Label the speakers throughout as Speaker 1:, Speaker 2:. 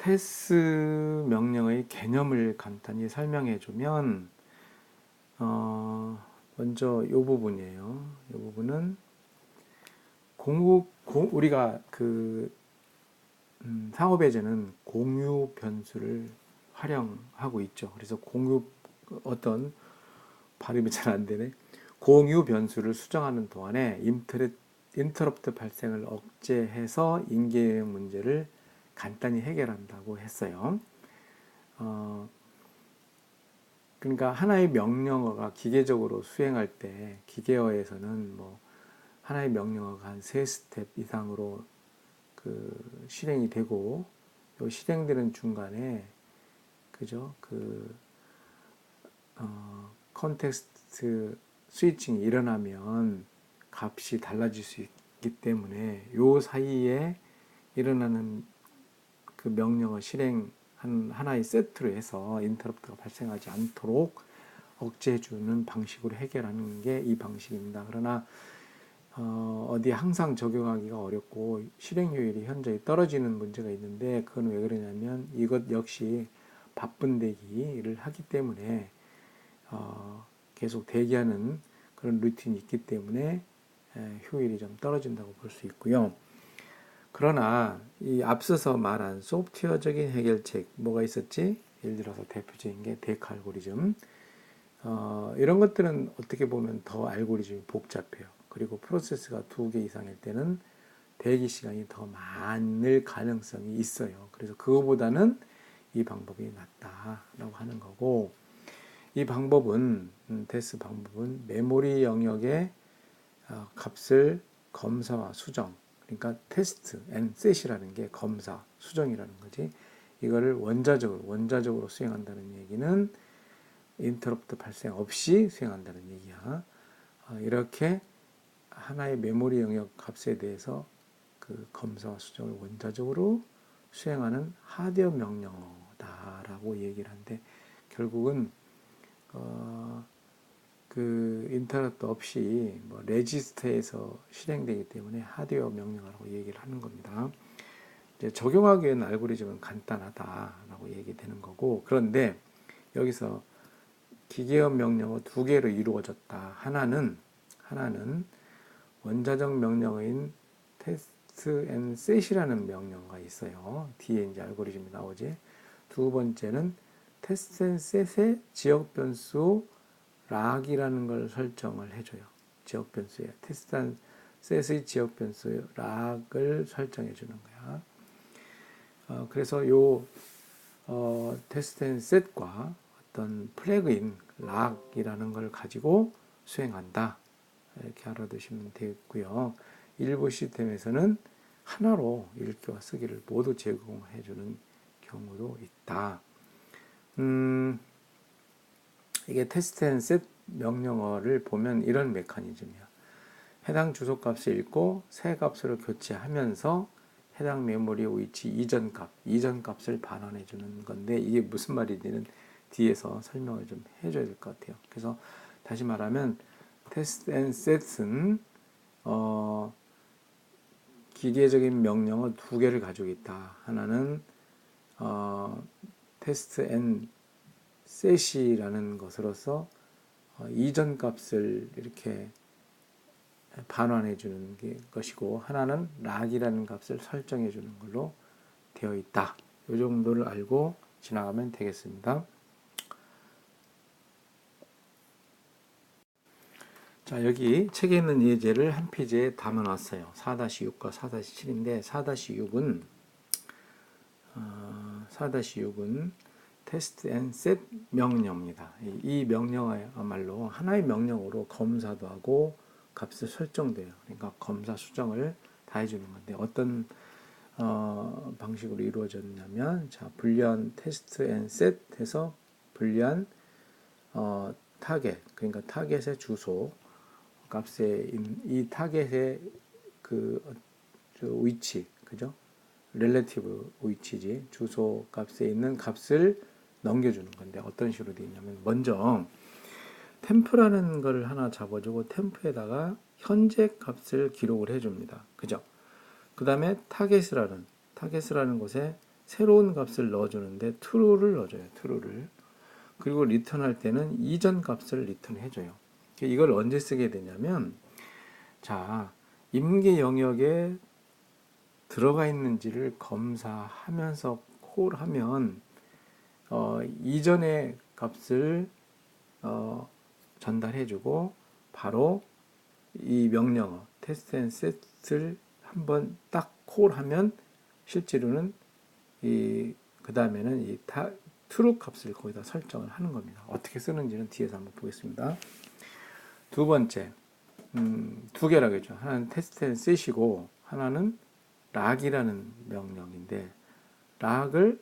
Speaker 1: 테스 명령의 개념을 간단히 설명해 주면, 먼저 이 부분이에요. 이 부분은 우리가 상호배제는 공유 변수를 활용하고 있죠. 그래서 어떤 발음이 잘 안 되네. 공유 변수를 수정하는 동안에 인터럽트 발생을 억제해서 인계형 문제를 간단히 해결한다고 했어요. 그러니까 하나의 명령어가 기계적으로 수행할 때 기계어에서는 뭐 하나의 명령어가 한 3스텝 이상으로 실행이 되고, 요 실행되는 중간에 그죠? 컨텍스트 스위칭이 일어나면 값이 달라질 수 있기 때문에 요 사이에 일어나는 그 명령어 실행 하나의 세트로 해서 인터럽트가 발생하지 않도록 억제해주는 방식으로 해결하는 게 이 방식입니다. 그러나 어디 항상 적용하기가 어렵고 실행효율이 현저히 떨어지는 문제가 있는데, 그건 왜 그러냐면 이것 역시 바쁜 대기를 하기 때문에 계속 대기하는 그런 루틴이 있기 때문에 효율이 좀 떨어진다고 볼 수 있고요. 그러나 이 앞서서 말한 소프트웨어적인 해결책 뭐가 있었지? 예를 들어서 대표적인 게 데크 알고리즘. 이런 것들은 어떻게 보면 더 알고리즘이 복잡해요. 그리고 프로세스가 2개 이상일 때는 대기 시간이 더 많을 가능성이 있어요. 그래서 그거보다는 이 방법이 낫다라고 하는 거고, 이 방법은 데스 방법은 메모리 영역의 값을 검사와 수정, 그러니까 테스트 앤 셋이라는 게 검사, 수정이라는 거지. 이거를 원자적으로 수행한다는 얘기는 인터럽트 발생 없이 수행한다는 얘기야. 이렇게 하나의 메모리 영역 값에 대해서 그 검사와 수정을 원자적으로 수행하는 하드웨어 명령어다라고 얘기를 하는데, 결국은 인터럽트 없이 뭐 레지스터에서 실행되기 때문에 하드웨어 명령어라고 얘기를 하는 겁니다. 이제 적용하기 위한 알고리즘은 간단하다라고 얘기되는 거고, 그런데 여기서 기계어 명령어 2개로 이루어졌다. 하나는 원자적 명령어인 테스트 앤 셋이라는 명령어가 있어요. 뒤에 이제 알고리즘이 나오지. 두 번째는 테스트 앤 셋의 지역 변수 락이라는 걸 설정을 해줘요. 지역 변수에 테스트 앤 셋의 지역 변수 락을 설정해 주는 거야. 그래서 요 테스트 앤 셋과 어떤 플래그인 락이라는 걸 가지고 수행한다. 이렇게 알아두시면 되겠고요. 일부 시스템에서는 하나로 읽기와 쓰기를 모두 제공해주는 경우도 있다. 이게 테스트 앤 셋 명령어를 보면 이런 메커니즘이야. 해당 주소값을 읽고 새 값으로 교체하면서 해당 메모리 위치 이전 값을 반환해 주는 건데, 이게 무슨 말인지는 뒤에서 설명을 좀 해줘야 될 것 같아요. 그래서 다시 말하면 테스트 앤 셋은 기계적인 명령어 2개를 가지고 있다. 하나는 테스트 앤 셋이라는 것으로서 이전 값을 이렇게 반환해 주는 것이고, 하나는 락이라는 값을 설정해 주는 걸로 되어 있다. 이 정도를 알고 지나가면 되겠습니다. 자, 여기 책에 있는 예제를 한 페이지에 담아 놨어요. 4-6과 4-7인데 4-6은 테스트 앤 셋 명령입니다. 이 명령어야말로 하나의 명령어로 검사도 하고 값을 설정돼요. 그러니까 검사 수정을 다 해주는 건데, 어떤 방식으로 이루어졌냐면, 자, 불리한 테스트 앤 셋 해서 불리한 타겟, 그러니까 타겟의 주소 값에 이 타겟의 위치, 그죠? 렐레티브 위치지, 주소 값에 있는 값을 넘겨주는 건데, 어떤 식으로 되어 있냐면, 먼저 템프라는 걸 하나 잡아주고 템프에다가 현재 값을 기록을 해줍니다. 그죠? 그 다음에 타겟이라는 곳에 새로운 값을 넣어주는데 true를 넣어줘요. true를. 그리고 리턴할 때는 이전 값을 리턴해줘요. 이걸 언제 쓰게 되냐면, 자, 임계 영역에 들어가 있는지를 검사하면서 콜하면 이전의 값을 전달해주고 바로 이 명령어 테스트 앤 셋을 한번 딱 콜하면 실제로는 그 다음에는 이 true 값을 거기다 설정을 하는 겁니다. 어떻게 쓰는지는 뒤에서 한번 보겠습니다. 두 번째, 두 개라겠죠. 하나는 테스트 앤 셋이고 하나는 락이라는 명령인데, 락을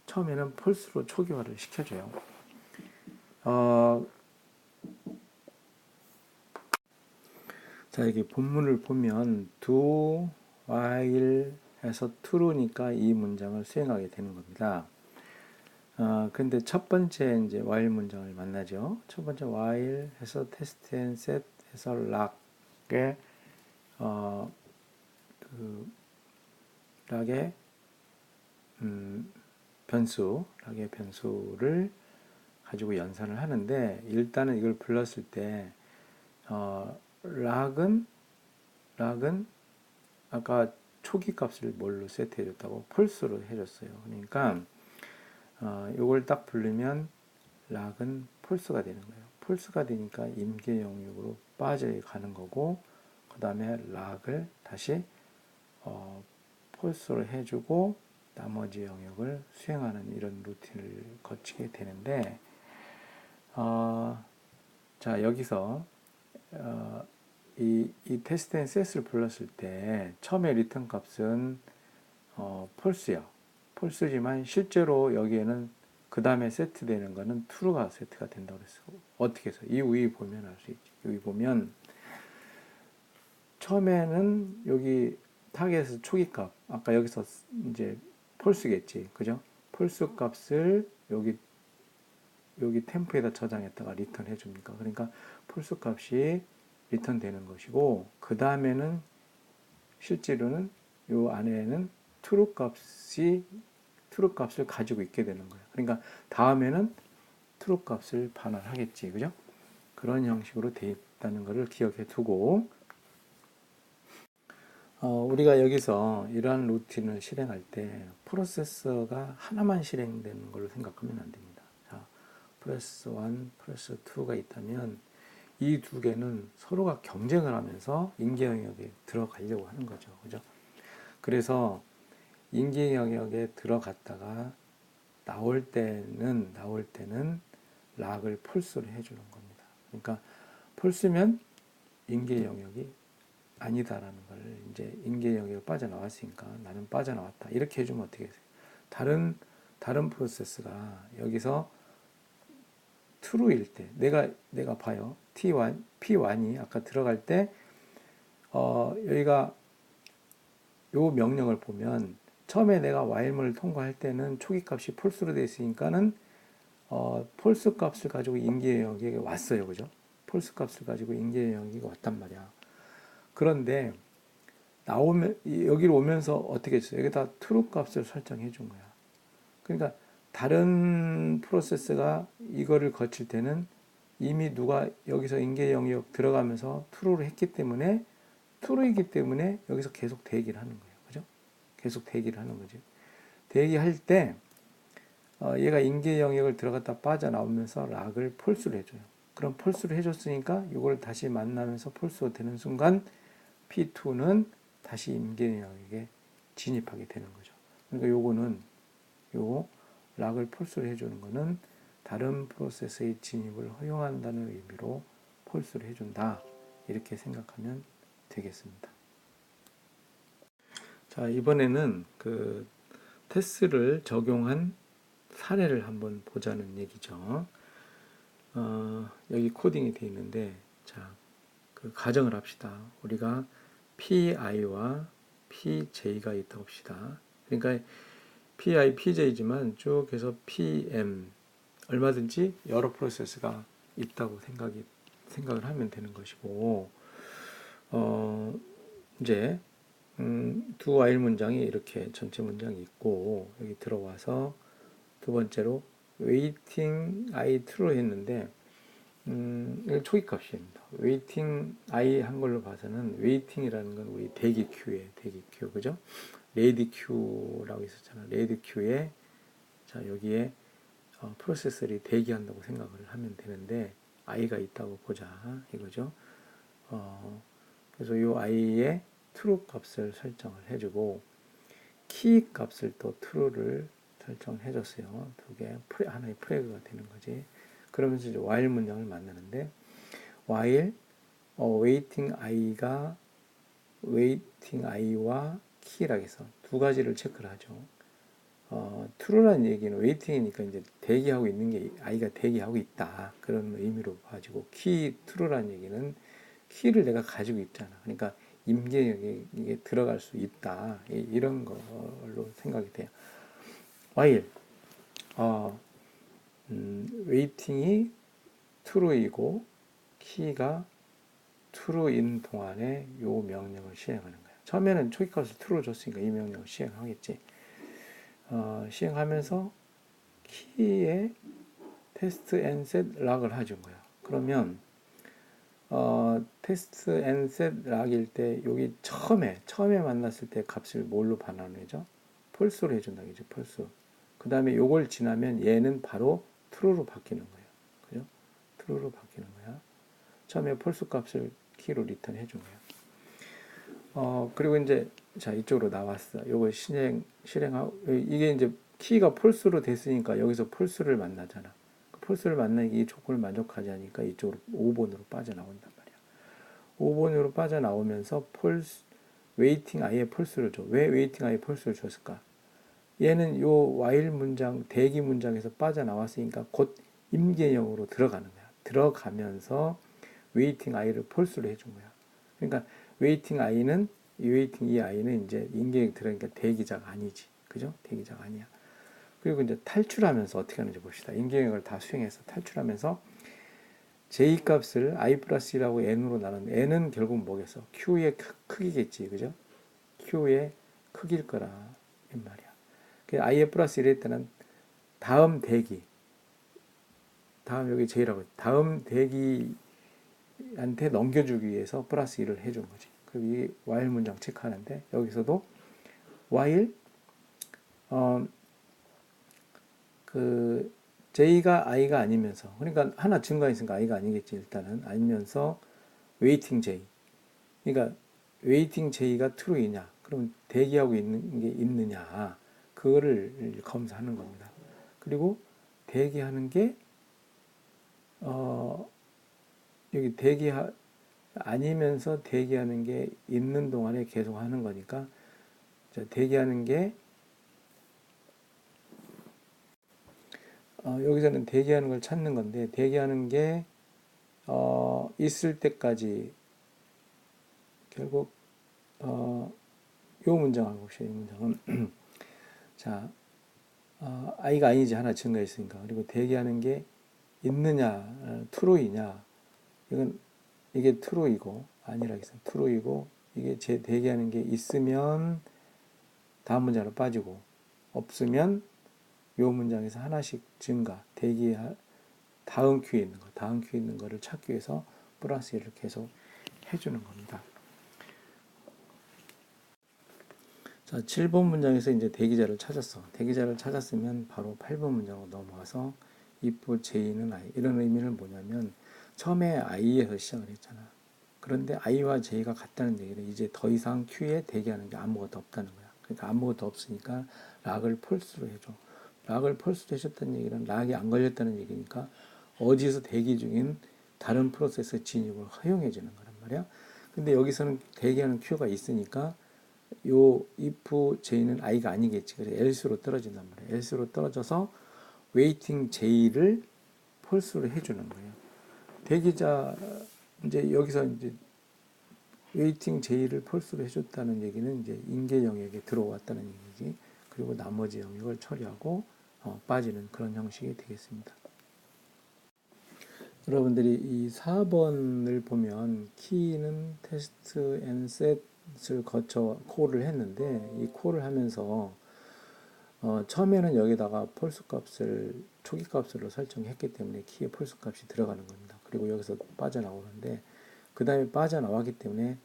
Speaker 1: 처음에는 펄스로 초기화를 시켜줘요. 자, 여기 본문을 보면 do while 해서 true니까 이 문장을 수행하게 되는 겁니다. 근데 첫 번째 이제 while 문장을 만나죠. 첫 번째 while 해서 test and set 해서 lock에 락의 락의 변수를 가지고 연산을 하는데, 일단은 이걸 불렀을 때 락은 아까 초기 값을 뭘로 세트해줬다고? 펄스로 해줬어요. 그러니까 이걸 딱 부르면 락은 펄스가 되는 거예요. 펄스가 되니까 임계 영역으로 빠져가는 거고, 그 다음에 락을 다시 펄스로 해주고 나머지 영역을 수행하는 이런 루틴을 거치게 되는데, 자, 여기서 이 테스트 앤 셋을 불렀을 때 처음에 리턴 값은 펄스요. 펄스지만 실제로 여기에는 그 다음에 세트되는 거는 true가 세트가 된다고 그랬어. 어떻게 해서? 이 위에 보면 알 수 있지. 여기 보면 처음에는 여기 타겟에서 초기 값, 아까 여기서 이제 펄스겠지, 그죠? 펄스 값을 여기 템프에다 저장했다가 리턴 해줍니까? 그러니까 펄스 값이 리턴 되는 것이고, 그 다음에는 실제로는 요 안에는 true 값을 가지고 있게 되는 거예요. 그러니까 다음에는 true 값을 반환하겠지, 그죠? 그런 형식으로 되어 있다는 것을 기억해 두고, 우리가 여기서 이러한 루틴을 실행할 때 프로세서가 하나만 실행되는 걸로 생각하면 안 됩니다. 자, 프로세서 1, 프로세서 2가 있다면 이 두 개는 서로가 경쟁을 하면서 인계 영역에 들어가려고 하는 거죠. 그죠? 그래서 인계 영역에 들어갔다가 나올 때는 락을 펄스를 해주는 겁니다. 그러니까 펄스면 인계 영역이 아니다라는 걸, 이제 인계 영역에 빠져나왔으니까 나는 빠져나왔다 이렇게 해주면 어떻게 해요? 다른 프로세스가 여기서 true일 때 내가 봐요. P1이 아까 들어갈 때 여기가 요 명령을 보면 처음에 내가 while문을 통과할 때는 초기 값이 false로 되어 있으니까는 false 값을 가지고 인계 영역에 왔어요. 그죠? false 값을 가지고 인계 영역에 왔단 말이야. 그런데 여기로 오면서 어떻게 했어요? 여기다 true 값을 설정해 준 거야. 그러니까 다른 프로세스가 이거를 거칠 때는 이미 누가 여기서 인계 영역 들어가면서 true를 했기 때문에, true이기 때문에 여기서 계속 대기를 하는 거예요. 그죠? 계속 대기를 하는 거죠. 대기할 때 얘가 인계 영역을 들어갔다 빠져나오면서 락을 펄스를 해줘요. 그럼 펄스를 해줬으니까 이걸 다시 만나면서 펄스가 되는 순간 P2는 다시 인계 영역에 진입하게 되는 거죠. 그러니까 요 락을 펄스를 해주는 거는 다른 프로세스의 진입을 허용한다는 의미로 펄스를 해준다. 이렇게 생각하면 되겠습니다. 자, 이번에는 그 테스트를 적용한 사례를 한번 보자는 얘기죠. 여기 코딩이 되어 있는데, 자, 그 가정을 합시다. 우리가 PI와 PJ가 있다고 합시다. 그러니까 PI, PJ지만 쭉 해서 PM, 얼마든지 여러 프로세스가 있다고 생각을 하면 되는 것이고, 이제 두 while 문장이 이렇게 전체 문장이 있고 여기 들어와서 두 번째로 waiting I true 했는데 이건 초기값입니다. waiting I 한 걸로 봐서는 waiting이라는 건 우리 대기 큐에 대기 큐 그죠? 레디 큐라고 있었잖아. 레디 큐에 자 여기에 프로세서들이 대기한다고 생각을 하면 되는데 i가 있다고 보자 이거죠. 그래서 이 i의 true 값을 설정을 해주고 키 값을 또 true를 설정을 해줬어요. 두 개 하나의 프레그가 되는 거지. 그러면서 이제 while 문장을 만드는데 while waiting i와 key라고 해서 두 가지를 체크를 하죠. true라는 얘기는 waiting이니까 이제 대기하고 있는 게 i가 대기하고 있다 그런 의미로 봐지고 true라는 얘기는 키를 내가 가지고 있잖아. 그러니까 임계역에 이게 들어갈 수 있다 이런 걸로 생각이 돼요. while waiting이 true이고 key가 true인 동안에 이 명령을 시행하는 거예요. 처음에는 초기값을 true 줬으니까 이 명령을 시행하겠지. 시행하면서 key에 test and set 락을 해준 거야. 그러면 test and set 락일 때 여기 처음에 만났을 때 값을 뭘로 반환하죠? false로 해준다 이제 false. 그 다음에 요걸 지나면 얘는 바로 true로 바뀌는 거예요. 그죠? true로 바뀌는 거야. 처음에 false 값을 key로 리턴 해준 거예요. 그리고 이제 자 이쪽으로 나왔어. 요거 실행하고 이게 이제 키가 false로 됐으니까 여기서 false를 만나잖아. false를 만나기 이 조건을 만족하지 않으니까 이쪽으로 5번으로 빠져나온단 말이야. 5번으로 빠져나오면서 false waiting i에 false를 줘. 왜 waiting i에 false를 줬을까? 얘는 요 while 문장 대기 문장에서 빠져나왔으니까 곧 임계형으로 들어가는 거야. 들어가면서 waiting i를 false로 해준 거야. 그러니까 waiting i는 이 i는 이제 임계형 들어가니까 대기자가 아니지. 그죠? 대기자가 아니야. 그리고 이제 탈출하면서 어떻게 하는지 봅시다. 임계형을 다 수행해서 탈출하면서 j 값을 i 플러스 1하고 n으로 나눈 n은 결국 뭐겠어? q의 크기겠지. 그죠? q의 크기일 거라 이 말이야. i에 플러스 1일 때는 다음 대기 다음 여기 j라고 다음 대기한테 넘겨주기 위해서 플러스 1을 해준 거지. 그리고 이 while 문장 체크하는데 여기서도 while 그 j가 i가 아니면서 그러니까 하나 증가했으니까 i가 아니겠지. 일단은 아니면서 waiting j 그러니까 waiting j가 true이냐 그럼 대기하고 있는 게 있느냐 그거를 검사하는 겁니다. 그리고 대기하는 게 여기 아니면서 대기하는 게 있는 동안에 계속 하는 거니까 대기하는 게 여기서는 대기하는 걸 찾는 건데 대기하는 게 있을 때까지 결국 요 문장을 봅시다. 이 문장은 자 i가 아니지 하나 증가했으니까 그리고 대기하는 게 있느냐 true이냐 이게 true이고 아니라겠어 true이고 이게 제 대기하는 게 있으면 다음 문장으로 빠지고 없으면 요 문장에서 하나씩 증가 다음 큐에 있는 거를 찾기 위해서 플러스 1을 계속 해주는 겁니다. 자, 7번 문장에서 이제 대기자를 찾았어. 대기자를 찾았으면 바로 8번 문장으로 넘어가서 if j는 i 이런 의미는 뭐냐면 처음에 i에서 시작을 했잖아. 그런데 i와 j가 같다는 얘기는 이제 더 이상 queue에 대기하는 게 아무것도 없다는 거야. 그러니까 아무것도 없으니까 락을 false로 해줘. 락을 false로 해줬다는 얘기는 락이 안 걸렸다는 얘기니까 어디서 대기 중인 다른 프로세스 진입을 허용해 주는 거란 말이야. 근데 여기서는 대기하는 queue가 있으니까 요 if j는 i가 아니겠지. 그래서 else로 떨어진단 말이야. else로 떨어져서 waiting j를 false로 해주는 거예요. 대기자 이제 여기서 이제 waiting j를 false로 해줬다는 얘기는 이제 인계 영역에 들어왔다는 얘기지. 그리고 나머지 영역을 처리하고 빠지는 그런 형식이 되겠습니다. 여러분들이 이 4번을 보면 key는 test and set 거쳐 콜을 했는데 이 콜을 하면서 처음에는 여기다가 폴스 값을 초기 값으로 설정했기 때문에 키에 폴스 값이 들어가는 겁니다. 그리고 여기서 빠져나오는데 그 다음에 빠져나왔기 때문에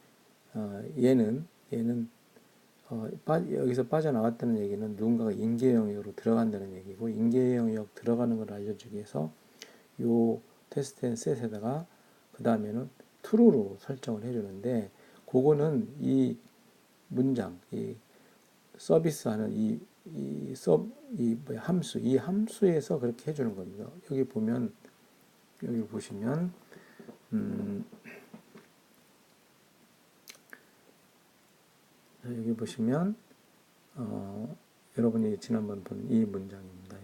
Speaker 1: 얘는 여기서 빠져나왔다는 얘기는 누군가가 인계 영역으로 들어간다는 얘기고, 인계 영역 들어가는 걸 알려주기 위해서 요 테스트 앤 셋에다가 그 다음에는 true로 설정을 해주는데, 그거는 이 문장, 이 서비스하는 이 함수에서 그렇게 해주는 겁니다. 여기 보시면 여기 보시면 여러분이 지난번 본 이 문장입니다.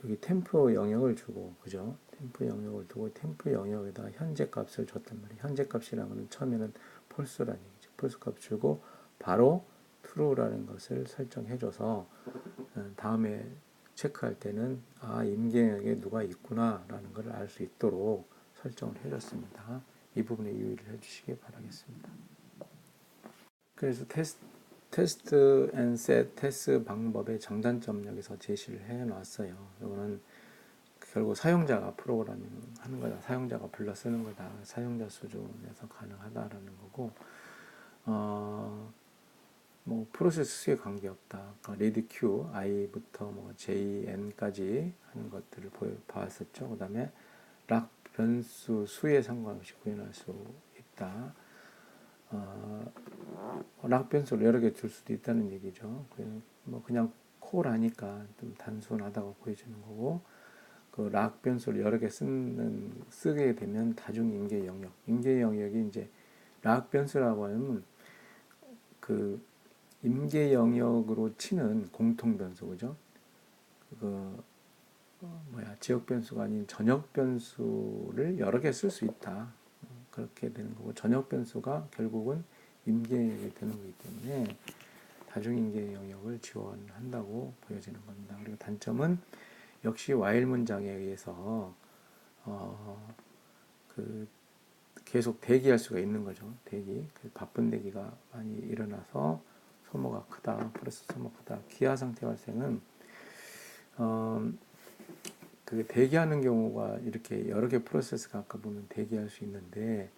Speaker 1: 여기 템프 영역을 주고, 그죠? 템프 영역을 두고 템프 영역에다 현재 값을 줬단 말이에요. 현재 값이라는 것은 처음에는 false라는 얘기죠. false 값 주고 바로 true라는 것을 설정해줘서 다음에 체크할 때는 임계 영역에 누가 있구나라는 걸 알 수 있도록 설정을 해줬습니다. 이 부분에 유의를 해주시기 바라겠습니다. 그래서 테스트 앤 셋 테스트 방법의 장단점 여기서 제시를 해놨어요. 이거는 결국 사용자가 프로그래밍 하는 거다, 사용자가 불러 쓰는 거다, 사용자 수준에서 가능하다라는 거고, 뭐 프로세스 수에 관계없다. 그러니까 read q i부터 뭐 j n까지 하는 것들을 봤었죠. 그 다음에 락 변수 수에 상관없이 구현할 수 있다. 락 변수를 여러 개 줄 수도 있다는 얘기죠. 뭐 그냥 콜 하니까 좀 단순하다고 보여지는 거고, 그 락 변수를 여러 개 쓰게 되면 다중 임계 영역, 임계 영역이 이제 락 변수라고 하면 그 임계 영역으로 치는 공통 변수, 그죠? 지역 변수가 아닌 전역 변수를 여러 개 쓸 수 있다. 그렇게 되는 거고, 전역 변수가 결국은 임계 영역이 되는 거기 때문에 다중 임계 영역을 지원한다고 보여지는 겁니다. 그리고 단점은 역시 while 문장에 의해서 계속 대기할 수가 있는 거죠. 바쁜 대기가 많이 일어나서 소모가 크다, 프로세스 소모가 크다. 기하 상태 발생은 대기하는 경우가 이렇게 여러 개 프로세스가 아까 보면 대기할 수 있는데,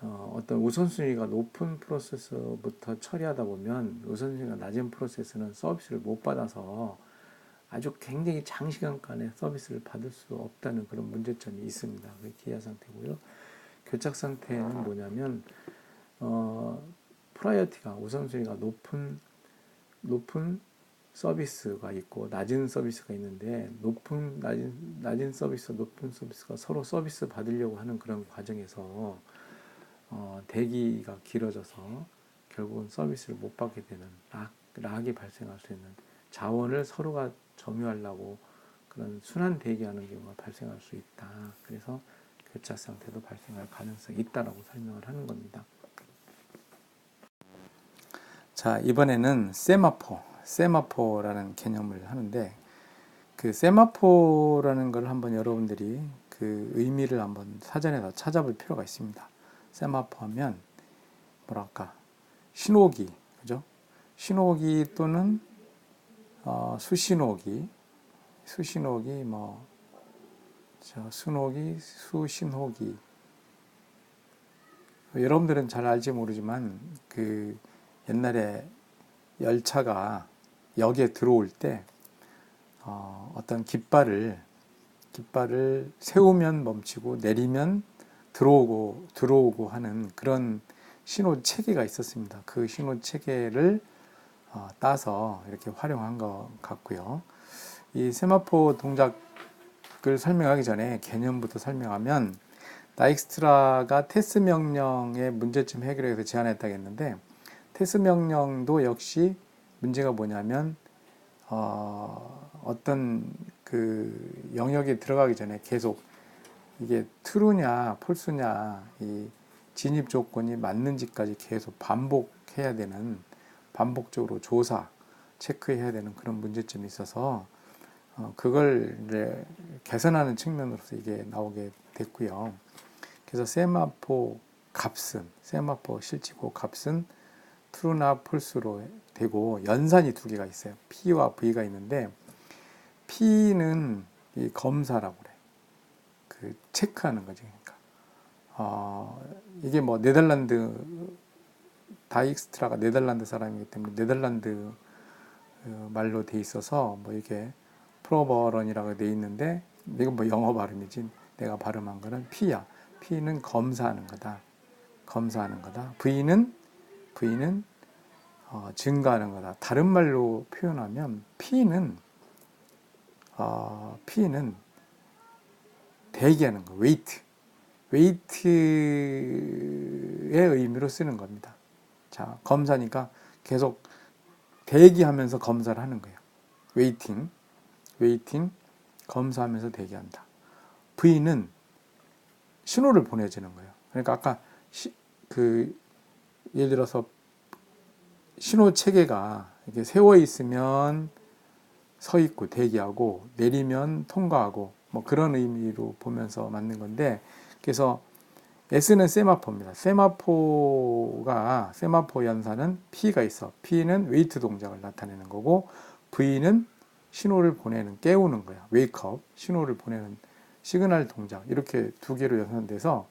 Speaker 1: 어떤 우선순위가 높은 프로세스부터 처리하다 보면 우선순위가 낮은 프로세스는 서비스를 못 받아서 아주 굉장히 장시간간에 서비스를 받을 수 없다는 그런 문제점이 있습니다. 그게 기하 상태고요. 교착 상태는 뭐냐면 프라이어티가 우선순위가 높은 서비스가 있고 낮은 서비스가 있는데, 낮은 서비스, 높은 서비스가 서로 서비스 받으려고 하는 그런 과정에서 대기가 길어져서 결국은 서비스를 못 받게 되는 락이 발생할 수 있는, 자원을 서로가 점유하려고 그런 순환 대기하는 경우가 발생할 수 있다. 그래서 교착 상태도 발생할 가능성이 있다라고 설명을 하는 겁니다. 자, 이번에는 세마포라는 개념을 하는데, 그 세마포라는 걸 한번 여러분들이 그 의미를 한번 사전에다 찾아볼 필요가 있습니다. 세마포 하면 뭐랄까, 신호기, 그죠? 신호기 또는 수신호기, 순호기, 수신호기. 여러분들은 잘 알지 모르지만 그 옛날에 열차가 역에 들어올 때 어떤 깃발을 세우면 멈추고 내리면 들어오고 하는 그런 신호 체계가 있었습니다. 그 신호 체계를 따서 이렇게 활용한 것 같고요. 이 세마포 동작을 설명하기 전에 개념부터 설명하면, 다익스트라가 테스 명령의 문제점 해결에 대해서 제안했다고 했는데, 테스 명령도 역시 문제가 뭐냐면 어떤 그 영역에 들어가기 전에 계속 이게 true냐 false냐 이 진입 조건이 맞는지까지 계속 반복적으로 조사 체크해야 되는 그런 문제점이 있어서 그걸 이제 개선하는 측면으로서 이게 나오게 됐고요. 그래서 세마포 값은 세마포 실지고 값은 true나 false로 되고 연산이 두 개가 있어요. P와 V가 있는데 P는 이 검사라고 그래. 그 체크하는 거지. 그러니까 이게 뭐 네덜란드 다익스트라가 네덜란드 사람이기 때문에 네덜란드 말로 돼 있어서 뭐 이게 프로버런이라고 돼 있는데 이건 뭐 영어 발음이지 내가 발음한 거는 P야. P는 검사하는 거다. 검사하는 거다. V는 증가하는 거다. 다른 말로 표현하면 P는 대기하는 거. 웨이트의 의미로 쓰는 겁니다. 자, 검사니까 계속 대기하면서 검사를 하는 거예요. 웨이팅, 검사하면서 대기한다. V는 신호를 보내주는 거예요. 그러니까 아까 예를 들어서 신호 체계가 이렇게 세워 있으면 서 있고 대기하고 내리면 통과하고 뭐 그런 의미로 보면서 만든 건데 그래서 S는 세마포입니다. 세마포 연산은 P가 있어. P는 웨이트 동작을 나타내는 거고 V는 신호를 보내는 깨우는 거야. 웨이크업 신호를 보내는 시그널 동작 이렇게 두 개로 연산돼서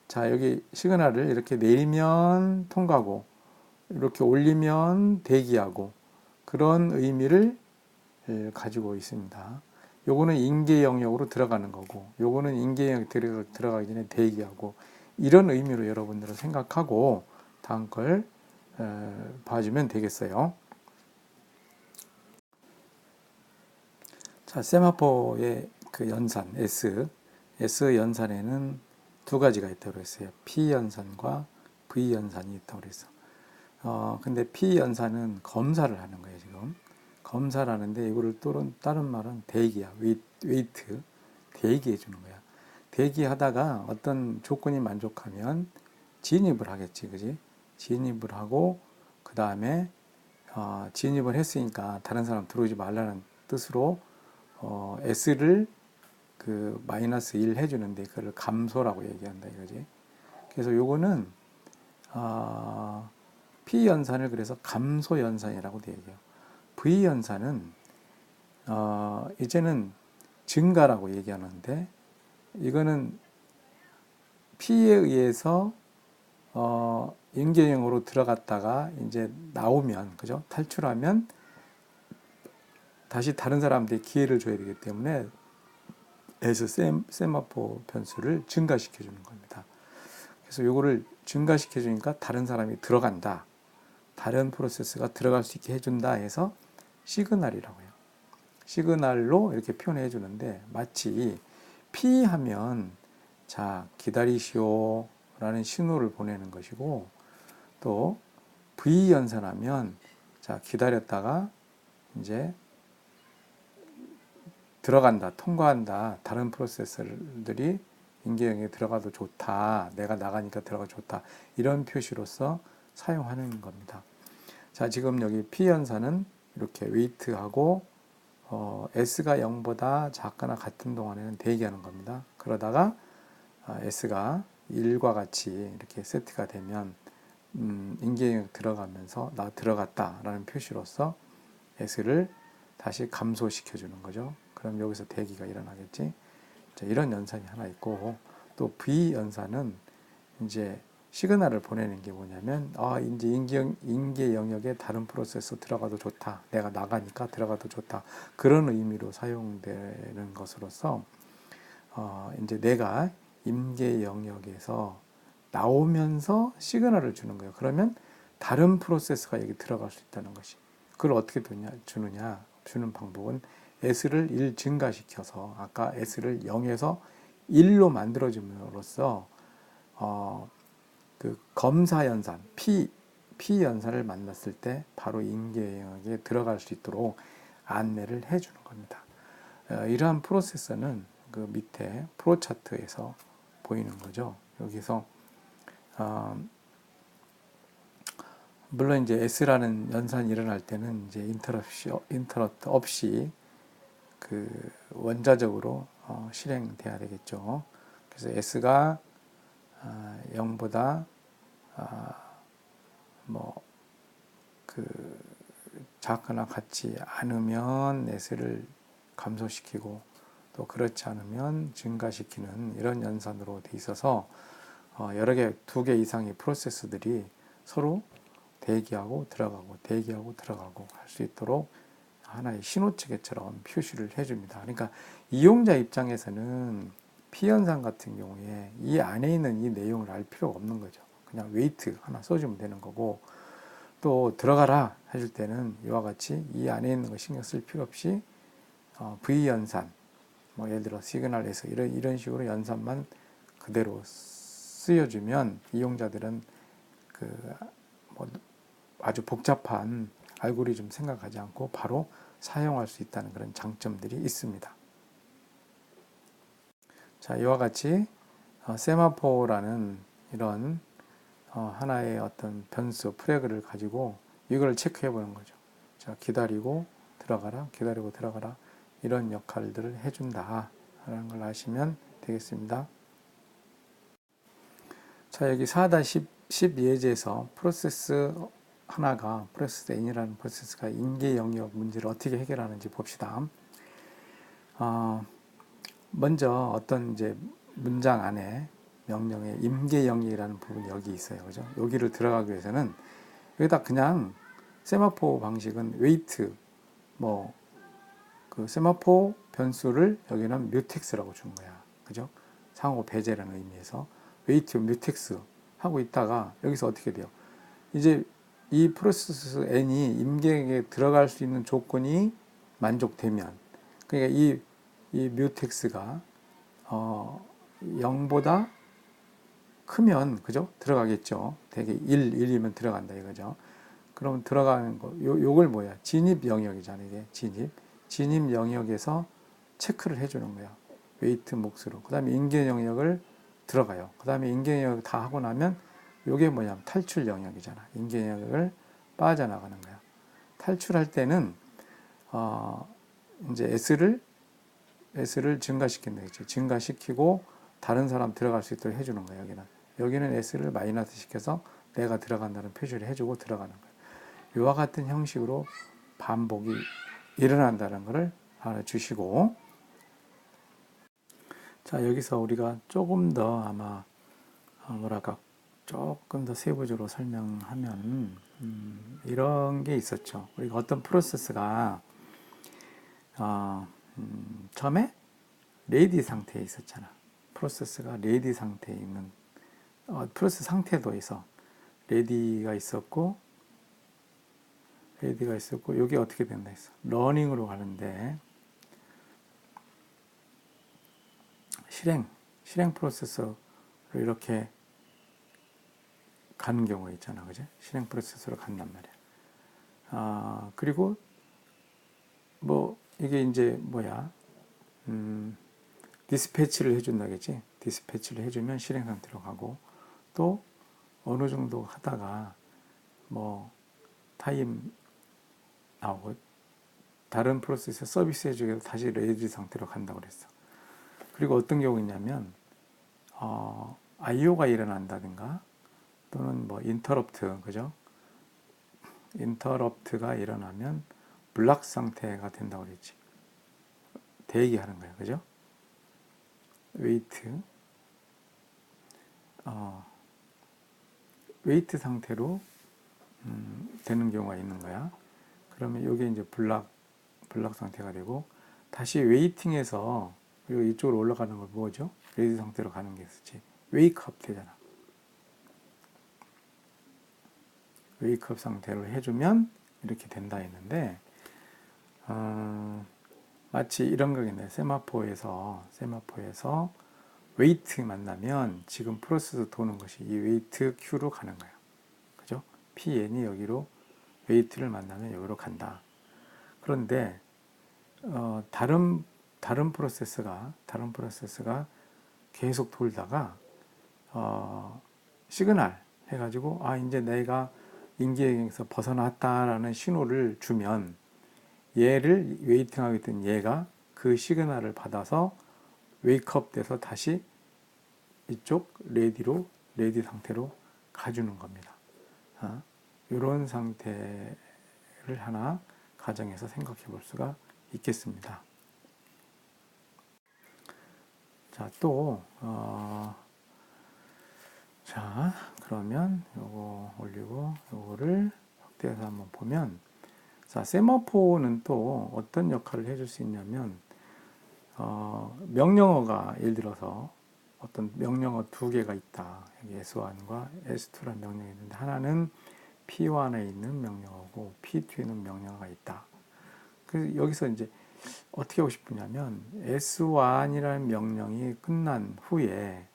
Speaker 1: 자 여기 시그널을 이렇게 내리면 통과하고 이렇게 올리면 대기하고 그런 의미를 가지고 있습니다. 요거는 인계 영역으로 들어가는 거고 요거는 인계 영역 들어가기 전에 대기하고 이런 의미로 여러분들은 생각하고 다음 걸 봐주면 되겠어요. 자, 세마포의 그 연산 S 연산에는 두 가지가 있다고 했어요. P 연산과 V 연산이 있다고 그랬어. 근데 P 연산은 검사를 하는 거예요, 지금. 검사를 하는데 이거를 또 다른 말은 대기야. 웨이트. 대기해 주는 거야. 대기하다가 어떤 조건이 만족하면 진입을 하겠지. 그지? 진입을 하고 그다음에 진입을 했으니까 다른 사람 들어오지 말라는 뜻으로 S를 그 마이너스 1 해주는데 그걸 감소라고 얘기한다 이거지. 그래서 요거는 P 연산을 그래서 감소 연산이라고 얘기해요. V 연산은 이제는 증가라고 얘기하는데 이거는 P에 의해서 인계형으로 들어갔다가 이제 나오면 그죠? 탈출하면 다시 다른 사람들이 기회를 줘야 되기 때문에 S 세마포 변수를 증가시켜 주는 겁니다. 그래서 요거를 증가시켜 주니까 다른 사람이 들어간다. 다른 프로세스가 들어갈 수 있게 해준다 해서 시그널이라고 해요. 시그널로 이렇게 표현해 주는데 마치 P 하면 자 기다리시오 라는 신호를 보내는 것이고 또 V 연산하면 자 기다렸다가 이제 들어간다, 통과한다. 다른 프로세서들이 인계형에 들어가도 좋다. 내가 나가니까 들어가 좋다. 이런 표시로서 사용하는 겁니다. 자, 지금 여기 P 연산은 이렇게 웨이트하고 S가 0보다 작거나 같은 동안에는 대기하는 겁니다. 그러다가 S가 1과 같이 이렇게 세트가 되면 인계형에 들어가면서 나 들어갔다라는 표시로서 S를 다시 감소시켜 주는 거죠. 그럼 여기서 대기가 일어나겠지. 자, 이런 연산이 하나 있고 또 V 연산은 이제 시그널을 보내는 게 뭐냐면 이제 인계 영역에 다른 프로세서 들어가도 좋다. 내가 나가니까 들어가도 좋다. 그런 의미로 사용되는 것으로서 이제 내가 인계 영역에서 나오면서 시그널을 주는 거예요. 그러면 다른 프로세스가 여기 들어갈 수 있다는 것이. 그걸 어떻게 주는 방법은 S를 1 증가시켜서 아까 S를 0에서 1로 만들어줌으로써 그 검사 연산 P 연산을 만났을 때 바로 인계 영역에 들어갈 수 있도록 안내를 해주는 겁니다. 이러한 프로세서는 그 밑에 프로 차트에서 보이는 거죠. 여기서 물론 이제 S라는 연산이 일어날 때는 이제 인터럽트 없이 그 원자적으로 실행돼야 되겠죠. 그래서 S가 0보다 그 작거나 같지 않으면 S를 감소시키고 또 그렇지 않으면 증가시키는 이런 연산으로 돼 있어서 여러 개, 2개 이상의 프로세스들이 서로 대기하고 들어가고 할 수 있도록 하나의 신호체계처럼 표시를 해줍니다. 그러니까 이용자 입장에서는 P현상 같은 경우에 이 안에 있는 이 내용을 알 필요가 없는 거죠. 그냥 웨이트 하나 써주면 되는 거고, 또 들어가라 해줄 때는 이와 같이 이 안에 있는 거 신경 쓸 필요 없이 V연산, 예를 들어 시그널에서 이런 식으로 연산만 그대로 쓰여주면 이용자들은 아주 복잡한 알고리즘 생각하지 않고 바로 사용할 수 있다는 그런 장점들이 있습니다. 자, 이와 같이 세마포라는 이런 하나의 어떤 변수, 플래그를 가지고 이걸 체크해 보는 거죠. 자, 기다리고 들어가라, 이런 역할들을 해준다 라는 걸 아시면 되겠습니다. 자, 여기 4-10 예제에서 프로세스 N이라는 프로세스가 임계 영역 문제를 어떻게 해결하는지 봅시다. 먼저 어떤 이제 문장 안에 명령의 임계 영역이라는 부분이 여기 있어요. 그죠? 여기를 들어가기 위해서는 여기다 그냥 세마포 방식은 웨이트, 그 세마포 변수를 여기는 뮤텍스라고 준 거야. 그죠? 상호 배제라는 의미에서 웨이트 뮤텍스 하고 있다가 여기서 어떻게 돼요? 이제 이 프로세스 N이 임계에 들어갈 수 있는 조건이 만족되면, 그러니까 이 뮤텍스가 0보다 크면, 그죠? 들어가겠죠. 대개 1이면 들어간다 이거죠. 그럼 들어가는 거, 요걸 뭐야? 진입 영역이잖아, 이게. 진입 영역에서 체크를 해주는 거야. 웨이트 몫으로. 그 다음에 임계 영역을 들어가요. 그 다음에 임계 영역 다 하고 나면 요게 뭐냐면 탈출 영역이잖아. 임계 영역을 빠져나가는 거야. 탈출할 때는, 이제 S를 증가시킨다 했죠. 증가시키고 다른 사람 들어갈 수 있도록 해주는 거예요, 여기는 S를 마이너스 시켜서 내가 들어간다는 표시를 해주고 들어가는 거예요. 이와 같은 형식으로 반복이 일어난다는 것을 알아주시고, 자, 여기서 우리가 조금 더 아마 조금 더 세부적으로 설명하면 이런 게 있었죠. 우리가 어떤 프로세스가 처음에 레디 상태에 있었잖아. 프로세스가 레디 상태에 있는 프로세스 상태도 있어. 레디가 있었고 여기 어떻게 된다 했어. 러닝으로 가는데 실행 프로세스로 이렇게 가는 경우가 있잖아. 그죠? 실행 프로세스로 간단 말이야. 그리고 이게 이제 디스패치를 해준다겠지. 디스패치를 해주면 실행 상태로 가고, 또 어느 정도 하다가 타임 나오고 다른 프로세스 서비스 해주기도 다시 레디 상태로 간다고 그랬어. 그리고 어떤 경우 있냐면 IO가 일어난다든가 또는 인터럽트, 그죠? 인터럽트가 일어나면 블락 상태가 된다고 그랬지. 대기하는 거야, 그죠? 웨이트 상태로 되는 경우가 있는 거야. 그러면 이게 이제 블락 상태가 되고, 다시 웨이팅해서 이쪽으로 올라가는 걸 뭐죠? 레디 상태로 가는 게 있었지. 웨이크업 되잖아. 웨이크업 상태로 해주면 이렇게 된다 했는데, 마치 이런 거겠네. 세마포에서 웨이트 만나면 지금 프로세스 도는 것이 이 웨이트 Q로 가는 거야. 그죠? PN이 여기로 웨이트를 만나면 여기로 간다. 그런데 다른 프로세스가 계속 돌다가 시그널 해가지고 이제 내가 임계에서 벗어났다라는 신호를 주면 얘를 웨이팅하고 있던 얘가 그 시그널을 받아서 웨이크업 돼서 다시 이쪽 레디 상태로 가주는 겁니다. 이런 상태를 하나 가정해서 생각해 볼 수가 있겠습니다. 자, 또 자, 그러면 요거 올리고 요거를 확대해서 한번 보면, 자, 세마포는 또 어떤 역할을 해줄 수 있냐면, 명령어가 예를 들어서 어떤 명령어 두 개가 있다. 여기 S1과 S2라는 명령이 있는데, 하나는 P1에 있는 명령어고 P2에 있는 명령어가 있다. 그래서 여기서 이제 어떻게 하고 싶으냐면, S1이라는 명령이 끝난 후에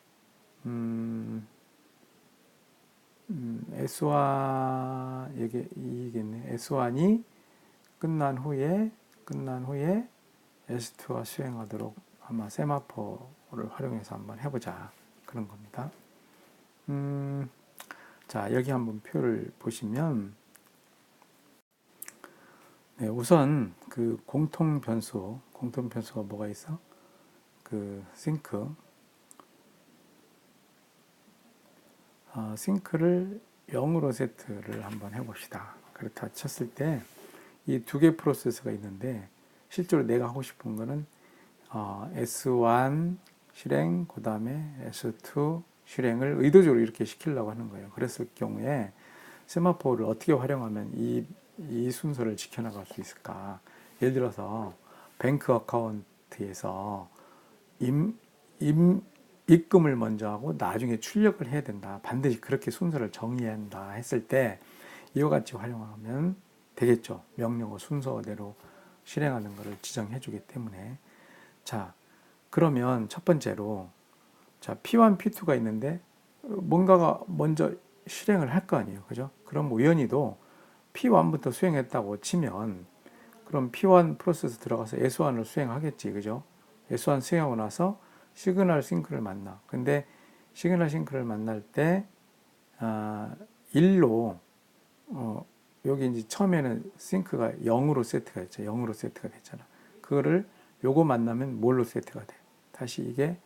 Speaker 1: S1 이겠네. S1이 끝난 후에 S2가 수행하도록 아마 세마포를 활용해서 한번 해보자, 그런 겁니다. 자, 여기 한번 표를 보시면, 네, 우선 그 공통 변수가 뭐가 있어? 그 싱크를 0으로 세트를 한번 해봅시다. 그렇다 쳤을 때 이 두 개 프로세스가 있는데, 실제로 내가 하고 싶은 거는 S1 실행, 그 다음에 S2 실행을 의도적으로 이렇게 시키려고 하는 거예요. 그랬을 경우에 세마포를 어떻게 활용하면 이 순서를 지켜나갈 수 있을까? 예를 들어서 뱅크 어카운트에서 입금을 먼저 하고 나중에 출력을 해야 된다. 반드시 그렇게 순서를 정의해야 한다 했을 때 이와 같이 활용하면 되겠죠. 명령어 순서대로 실행하는 것을 지정해 주기 때문에. 자, 그러면 첫 번째로, 자, P1, P2가 있는데 뭔가가 먼저 실행을 할 거 아니에요. 그죠? 그럼 우연히도 P1부터 수행했다고 치면, 그럼 P1 프로세스 들어가서 S1을 수행하겠지. 그죠? S1 수행하고 나서 시그널 싱크를 만나. 근데 시그널 싱크를 만날 때 1로 여기 이제 처음에는 싱크가 0으로 세트가 됐죠. 0으로 세트가 됐잖아. 그거를 요거 만나면 뭘로 세트가 돼? 다시 이게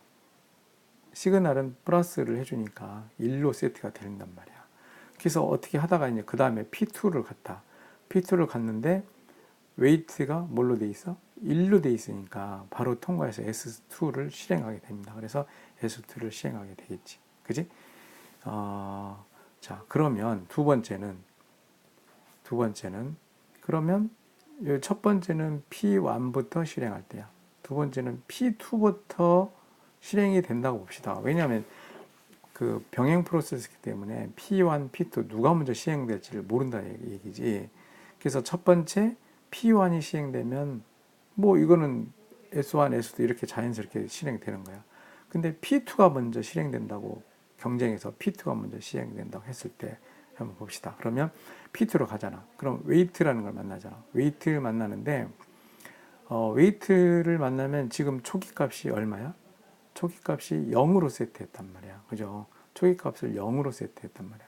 Speaker 1: 시그널은 플러스를 해주니까 1로 세트가 된단 말이야. 그래서 어떻게 하다가 이제 그 다음에 P2를 갔다. P2를 갔는데 웨이트가 뭘로 돼 있어? 1로 돼 있으니까 바로 통과해서 S2를 실행하게 됩니다. 그래서 S2를 실행하게 되겠지. 그지? 자, 그러면 두 번째는 그러면 첫 번째는 P1부터 실행할 때야. 두 번째는 P2부터 실행이 된다고 봅시다. 왜냐하면 그 병행 프로세스이기 때문에 P1, P2 누가 먼저 시행될지를 모른다는 얘기지. 그래서 첫 번째 P1이 시행되면 뭐 이거는 S1, S2 이렇게 자연스럽게 실행되는 거야. 근데 P2가 먼저 실행된다고 경쟁해서 P2가 먼저 시행된다고 했을 때 한번 봅시다. 그러면 P2로 가잖아. 그럼 웨이트라는 걸 만나잖아. 웨이트를 만나는데 웨이트를 만나면 지금 초기 값이 얼마야? 초기 값이 0으로 세트했단 말이야. 그죠? 초기 값을 0으로 세트했단 말이야.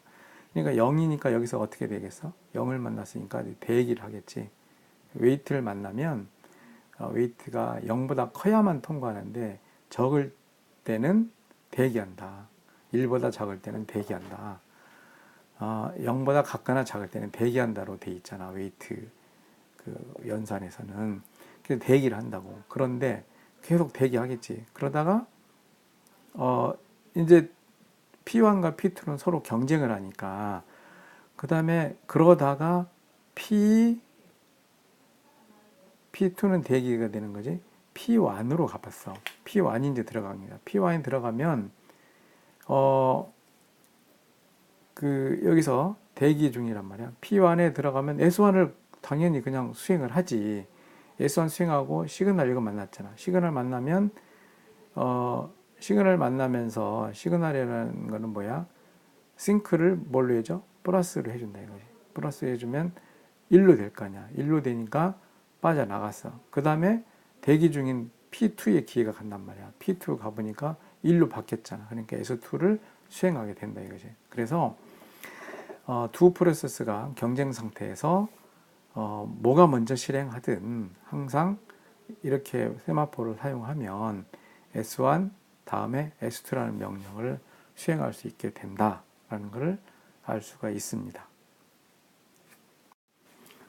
Speaker 1: 그러니까 0이니까 여기서 어떻게 되겠어? 0을 만났으니까 대기를 하겠지. 웨이트를 만나면 웨이트가 0보다 커야만 통과하는데 적을 때는 대기한다. 1보다 작을 때는 대기한다. 0보다 같거나 작을 때는 대기한다로 돼 있잖아. 웨이트 그 연산에서는. 그래서 대기를 한다고. 그런데 계속 대기하겠지. 그러다가 이제 P1과 P2는 서로 경쟁을 하니까 그 다음에 그러다가 P2는 대기가 되는 거지. P1으로 가봤어. P1이 이제 들어갑니다. P1이 들어가면 여기서 대기 중이란 말이야. P1에 들어가면 S1을 당연히 그냥 수행을 하지. S1 수행하고 시그널 이거 만났잖아. 시그널 만나면 시그널 만나면서 시그널이라는 거는 뭐야? 싱크를 뭘로 해줘? 플러스로 해준다 이거지. 플러스 해주면 1로 될 거 아니야. 1로 되니까 빠져나갔어. 그 다음에 대기 중인 P2의 기회가 간단 말이야. P2 가보니까 1로 바뀌었잖아. 그러니까 S2를 수행하게 된다 이거지. 그래서 두 프로세스가 경쟁 상태에서 뭐가 먼저 실행하든 항상 이렇게 세마포를 사용하면 S1 다음에 S2라는 명령을 수행할 수 있게 된다라는 것을 알 수가 있습니다.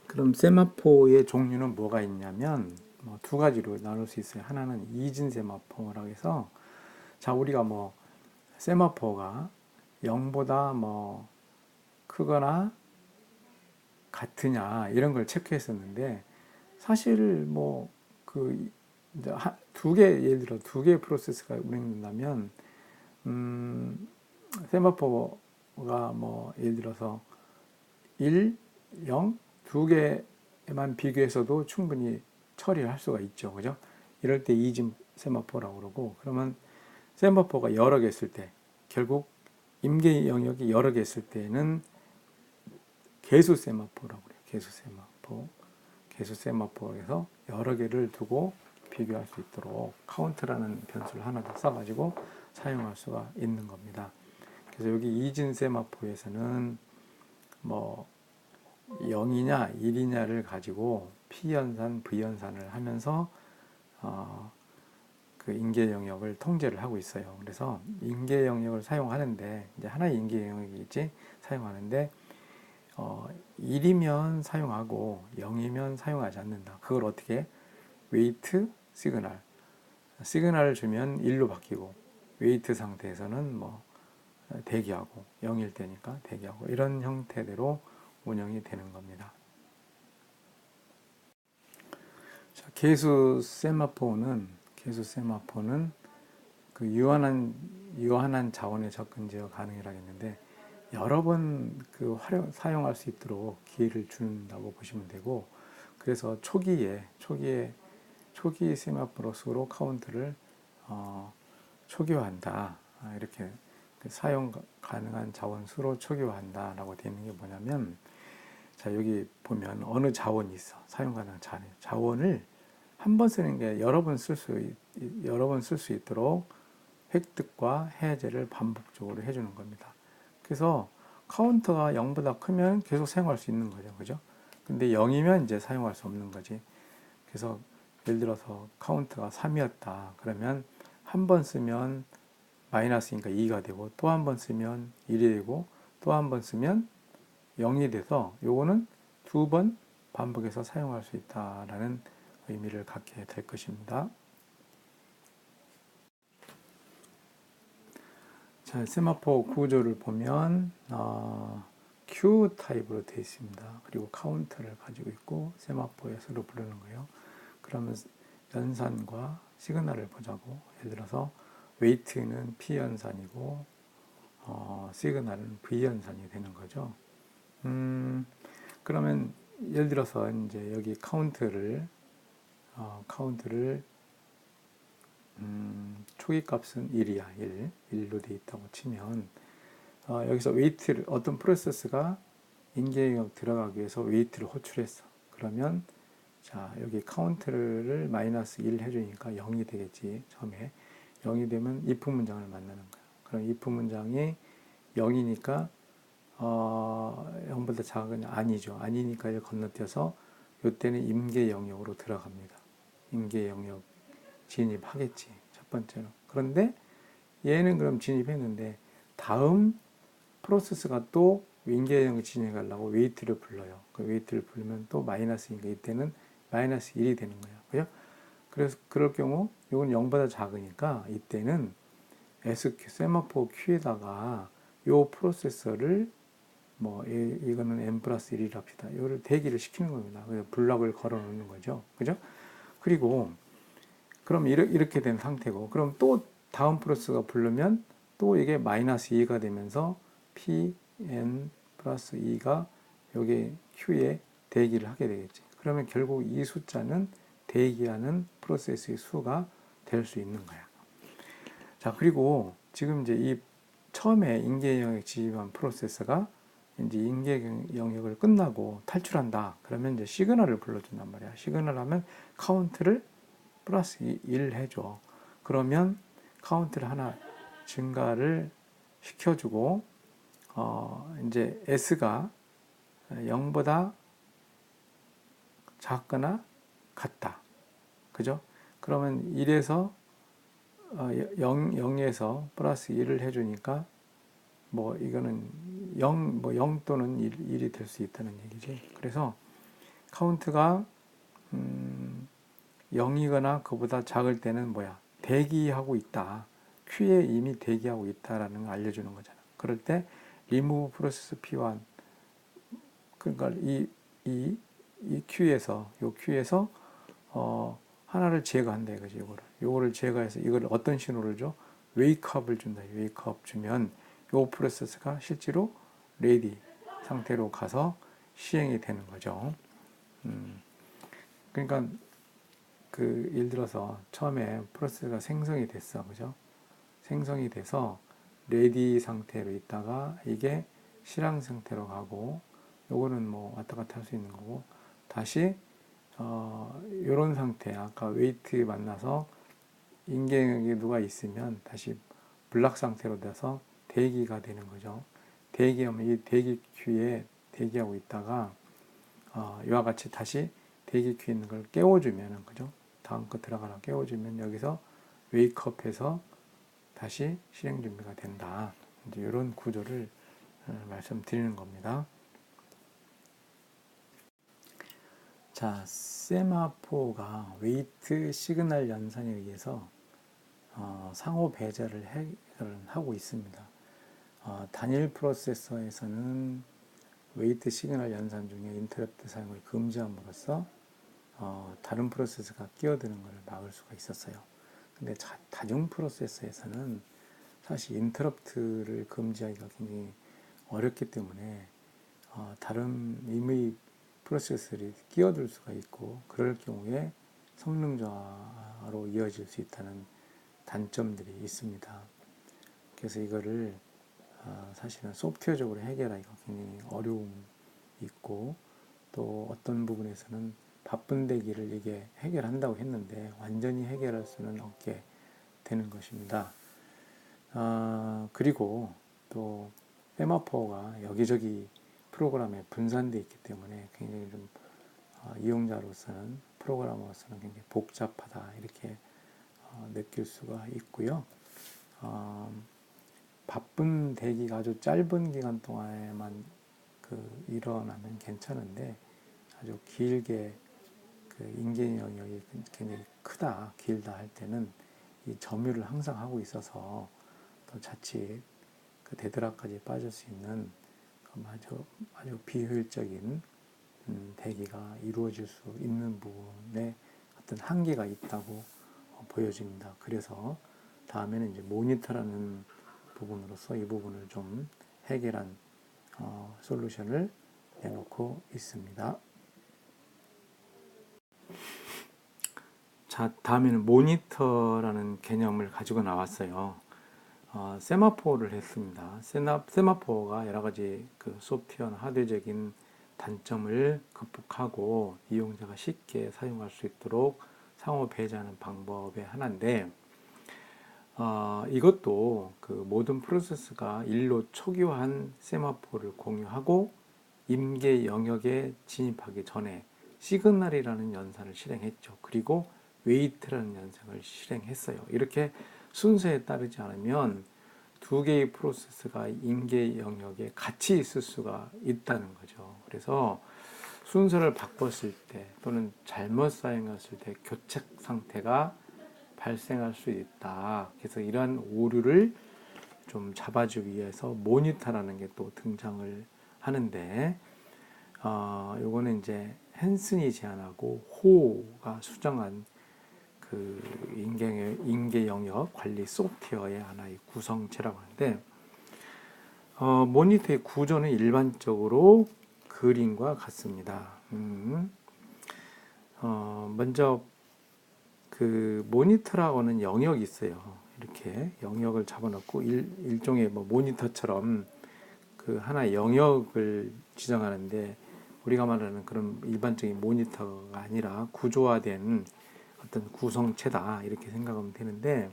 Speaker 1: 그럼 세마포의 종류는 뭐가 있냐면 두 가지로 나눌 수 있어요. 하나는 이진 세마포라고 해서, 자, 우리가 세마포가 0보다 크거나 같으냐 이런 걸 체크했었는데, 사실 이제 예를 들어 두 개의 프로세스가 운행된다면 세마포가 예를 들어서 1, 0 두 개만 비교해서도 충분히 처리를 할 수가 있죠. 그죠? 이럴 때 이진 세마포라고 그러고, 그러면 세마포가 여러 개 있을 때, 결국 임계 영역이 여러 개 있을 때는 개수 세마포라고 그래요. 개수 세마포에서 여러 개를 두고 비교할 수 있도록 카운트라는 변수를 하나 더 써가지고 사용할 수가 있는 겁니다. 그래서 여기 이진 세마포에서는 0이냐 1이냐를 가지고 P연산, V연산을 하면서 그 인계 영역을 통제를 하고 있어요. 그래서 인계 영역을 사용하는데, 이제 하나의 인계 영역이겠지, 사용하는데 1이면 사용하고 0이면 사용하지 않는다. 그걸 어떻게? 웨이트, 시그널을 주면 1로 바뀌고, 웨이트 상태에서는 대기하고, 0일 때니까 대기하고, 이런 형태대로 운영이 되는 겁니다. 자, 개수 세마포는 그 유한한 자원의 접근 제어 가능이라고 했는데, 여러 번 사용할 수 있도록 기회를 준다고 보시면 되고, 그래서 초기 세마포로스로 카운트를 초기화한다. 이렇게 사용 가능한 자원 수로 초기화한다라고 되어 있는 게 뭐냐면, 자, 여기 보면 어느 자원이 있어. 사용 가능한 자원을 한 번 쓰는 게 여러 번 쓸 수 있도록 획득과 해제를 반복적으로 해주는 겁니다. 그래서 카운터가 0보다 크면 계속 사용할 수 있는 거죠. 그죠? 근데 0이면 이제 사용할 수 없는 거지. 그래서 예를 들어서 카운트가 3이었다. 그러면 한 번 쓰면 마이너스니까 2가 되고, 또 한 번 쓰면 1이 되고, 또 한 번 쓰면 0이 돼서, 요거는 두 번 반복해서 사용할 수 있다라는 의미를 갖게 될 것입니다. 자, 세마포 구조를 보면 Q 타입으로 되어 있습니다. 그리고 카운터를 가지고 있고, 세마포의 수로 부르는 거예요. 그러면 연산과 시그널을 보자고. 예를 들어서 웨이트는 P 연산이고 시그널은 V 연산이 되는 거죠. 그러면 예를 들어서 이제 여기 카운트를 초기 값은 1이야. 1로 되어 있다고 치면, 여기서 웨이트를, 어떤 프로세스가 인계 영역 들어가기 위해서 웨이트를 호출했어. 그러면 자, 여기 카운트를 마이너스 1 해주니까 0이 되겠지. 처음에 0이 되면 if 문장을 만나는 거야. 그럼 if 문장이 0이니까 0보다 작은 아니죠. 아니니까 이를 건너뛰어서 이때는 임계 영역으로 들어갑니다. 임계 영역 진입하겠지. 첫 번째로. 그런데 얘는 그럼 진입했는데, 다음 프로세스가 또 임계 영역 진입하려고 웨이트를 불러요. 그 웨이트를 부르면 또 마이너스니까 이때는 마이너스 1이 되는 거예요. 그죠? 그래서 그럴 경우 이건 0보다 작으니까 이때는 세마포 Q에다가 요 프로세서를 이거는 n 플러스 1이라 합시다. 이거를 대기를 시키는 겁니다. 그래서 블럭을 걸어 놓는 거죠. 그죠? 그리고 그럼 이렇게 된 상태고, 그럼 또 다음 프로세스가 부르면 또 이게 마이너스 2가 되면서 Pn 플러스 2가 여기 Q에 대기를 하게 되겠지. 그러면 결국 이 숫자는 대기하는 프로세스의 수가 될 수 있는 거야. 자, 그리고 지금 이제 이 처음에 인계 영역 진입한 프로세서가 이제 인계 영역을 끝나고 탈출한다. 그러면 이제 시그널을 불러준단 말이야. 시그널 하면 카운트를 플러스 1 해줘. 그러면 카운트를 하나 증가를 시켜주고, 이제 S가 0보다 작거나 같다. 그죠? 그러면 1에서 0에서 플러스 1을 해주니까 뭐 이거는 0 또는 1이 될 수 있다는 얘기지. 그래서 카운트가 0이거나 그보다 작을 때는 뭐야? 대기하고 있다. 큐에 이미 대기하고 있다라는 걸 알려주는 거잖아. 그럴 때 remove process P1, 그러니까 이 큐에서 요 큐에서 하나를 제거한다 이거지. 요거를 제거해서 이걸 어떤 신호를 줘? 웨이크업을 준다. 웨이크업 주면 요 프로세스가 실제로 레디 상태로 가서 시행이 되는 거죠. 그러니까 그 예를 들어서 처음에 프로세스가 생성이 됐어, 그죠? 생성이 돼서 레디 상태로 있다가 이게 실행 상태로 가고, 요거는 뭐 왔다 갔다 할 수 있는 거고, 다시 요런 상태, 아까 웨이트 만나서 인계역에 누가 있으면 다시 블락 상태로 돼서 대기가 되는 거죠. 대기하면 이 대기 큐에 대기하고 있다가 이와 같이 다시 대기 큐에 있는 걸 깨워주면은, 그죠? 다음 거 들어가라 깨워주면 여기서 웨이크업해서 다시 실행 준비가 된다. 이제 이런 구조를 말씀드리는 겁니다. 자, 세마포가 웨이트 시그널 연산에 의해서 상호 배제를 해결하고 있습니다. 단일 프로세서에서는 웨이트 시그널 연산 중에 인터럽트 사용을 금지함으로써 다른 프로세서가 끼어드는 것을 막을 수가 있었어요. 근데 다중 프로세서에서는 사실 인터럽트를 금지하기가 굉장히 어렵기 때문에 다른 임의 프로세서들이 끼어들 수가 있고, 그럴 경우에 성능 저하로 이어질 수 있다는 단점들이 있습니다. 그래서 이거를 사실은 소프트웨어적으로 해결하기가 굉장히 어려움이 있고, 또 어떤 부분에서는 바쁜 대기를 이게 해결한다고 했는데 완전히 해결할 수는 없게 되는 것입니다. 그리고 또 세마포가 여기저기 프로그램에 분산되어 있기 때문에 굉장히 좀 이용자로서는, 프로그래머로서는 굉장히 복잡하다 이렇게 느낄 수가 있고요. 바쁜 대기가 아주 짧은 기간 동안에만 일어나면 괜찮은데, 아주 길게 인계 영역이 굉장히 크다, 길다 할 때는 이 점유를 항상 하고 있어서 또 자칫 데드락까지 빠질 수 있는 아주 비효율적인 대기가 이루어질 수 있는 부분에 어떤 한계가 있다고 보여집니다. 그래서 다음에는 이제 모니터라는 부분으로서 이 부분을 좀 해결한 솔루션을 내놓고 있습니다. 자, 다음에는 모니터라는 개념을 가지고 나왔어요. 세마포를 했습니다. 세마포가 여러 가지 소프트웨어나 하드적인 단점을 극복하고 이용자가 쉽게 사용할 수 있도록 상호 배제하는 방법의 하나인데, 이것도 모든 프로세스가 일로 초기화한 세마포를 공유하고 임계 영역에 진입하기 전에 시그널이라는 연산을 실행했죠. 그리고 웨이트라는 연산을 실행했어요. 이렇게 순서에 따르지 않으면 두 개의 프로세스가 임계 영역에 같이 있을 수가 있다는 거죠. 그래서 순서를 바꿨을 때 또는 잘못 사용했을 때 교착 상태가 발생할 수 있다. 그래서 이러한 오류를 좀 잡아주기 위해서 모니터라는 게 또 등장을 하는데, 요거는 이제 헨슨이 제안하고 호가 수정한 인계 영역 관리 소프트웨어의 하나의 구성체라고 하는데, 모니터의 구조는 일반적으로 그림과 같습니다. 먼저 모니터라고는 영역이 있어요. 이렇게 영역을 잡아놓고 일종의 모니터처럼 하나의 영역을 지정하는데, 우리가 말하는 그런 일반적인 모니터가 아니라 구조화된 어떤 구성체다 이렇게 생각하면 되는데,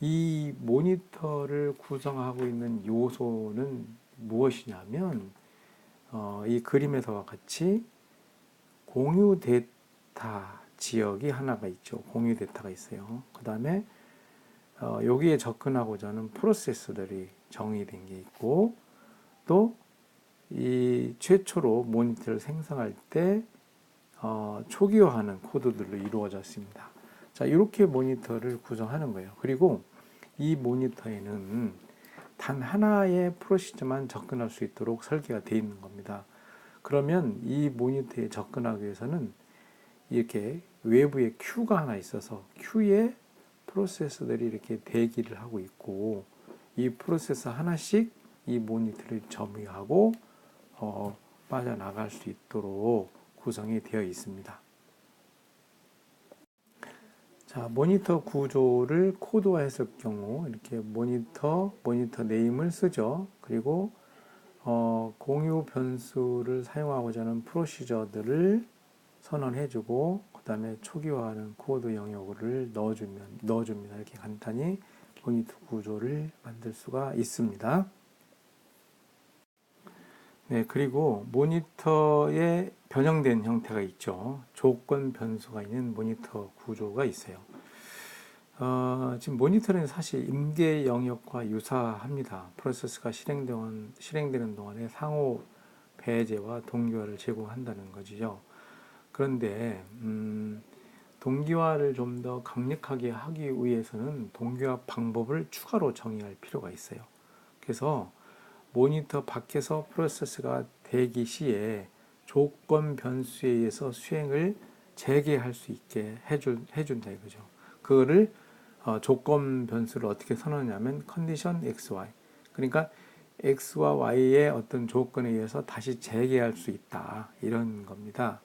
Speaker 1: 이 모니터를 구성하고 있는 요소는 무엇이냐면 이 그림에서와 같이 공유 데이터 지역이 하나가 있죠. 공유 데이터가 있어요. 그 다음에 여기에 접근하고자 하는 프로세스들이 정의된 게 있고, 또 이 최초로 모니터를 생성할 때 초기화하는 코드들로 이루어졌습니다. 자, 이렇게 모니터를 구성하는 거예요. 그리고 이 모니터에는 단 하나의 프로시저만 접근할 수 있도록 설계가 되어 있는 겁니다. 그러면 이 모니터에 접근하기 위해서는 이렇게 외부에 큐가 하나 있어서 큐에 프로세서들이 이렇게 대기를 하고 있고, 이 프로세서 하나씩 이 모니터를 점유하고 빠져나갈 수 있도록 구성이 되어 있습니다. 자, 모니터 구조를 코드화했을 경우 이렇게 모니터 네임을 쓰죠. 그리고 공유 변수를 사용하고자 하는 프로시저들을 선언해주고, 그 다음에 초기화하는 코드 영역을 넣어줍니다. 이렇게 간단히 모니터 구조를 만들 수가 있습니다. 네, 그리고 모니터에 변형된 형태가 있죠. 조건 변수가 있는 모니터 구조가 있어요. 지금 모니터는 사실 임계 영역과 유사합니다. 프로세스가 실행되는 동안에 상호 배제와 동기화를 제공한다는 거죠. 그런데 동기화를 좀 더 강력하게 하기 위해서는 동기화 방법을 추가로 정의할 필요가 있어요. 그래서 모니터 밖에서 프로세스가 대기 시에 조건 변수에 의해서 수행을 재개할 수 있게 해준다 이거죠. 그거를 조건 변수를 어떻게 선언하냐면 컨디션 XY. 그러니까 X와 Y의 어떤 조건에 의해서 다시 재개할 수 있다. 이런 겁니다.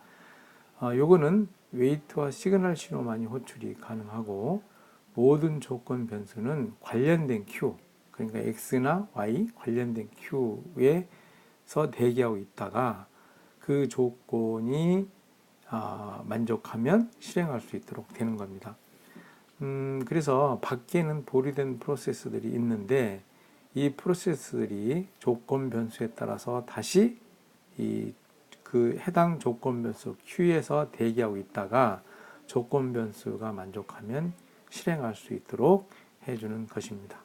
Speaker 1: 요거는 웨이트와 시그널 신호만이 호출이 가능하고, 모든 조건 변수는 관련된 Q, 그러니까 X나 Y 관련된 Q에서 대기하고 있다가 그 조건이 만족하면 실행할 수 있도록 되는 겁니다. 그래서 밖에는 보류된 프로세스들이 있는데, 이 프로세스들이 조건 변수에 따라서 다시 그 해당 조건 변수 Q에서 대기하고 있다가 조건 변수가 만족하면 실행할 수 있도록 해주는 것입니다.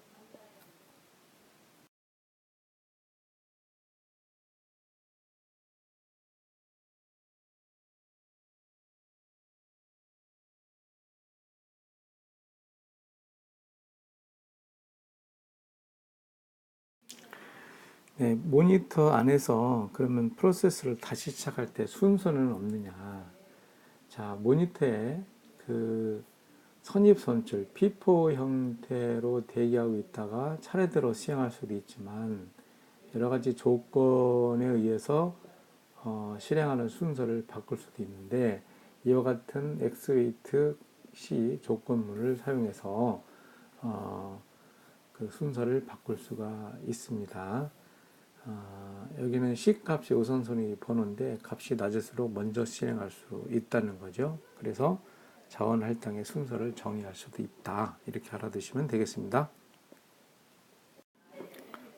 Speaker 1: 네, 모니터 안에서 그러면 프로세스를 다시 시작할 때 순서는 없느냐. 자, 모니터에 그 선입선출, 피포 형태로 대기하고 있다가 차례대로 시행할 수도 있지만, 여러 가지 조건에 의해서 실행하는 순서를 바꿀 수도 있는데, 이와 같은 엑스웨이트 C 조건문을 사용해서 그 순서를 바꿀 수가 있습니다. 여기는 C 값이 우선순위 번호인데 값이 낮을수록 먼저 실행할 수 있다는 거죠. 그래서 자원 할당의 순서를 정의할 수도 있다. 이렇게 알아두시면 되겠습니다.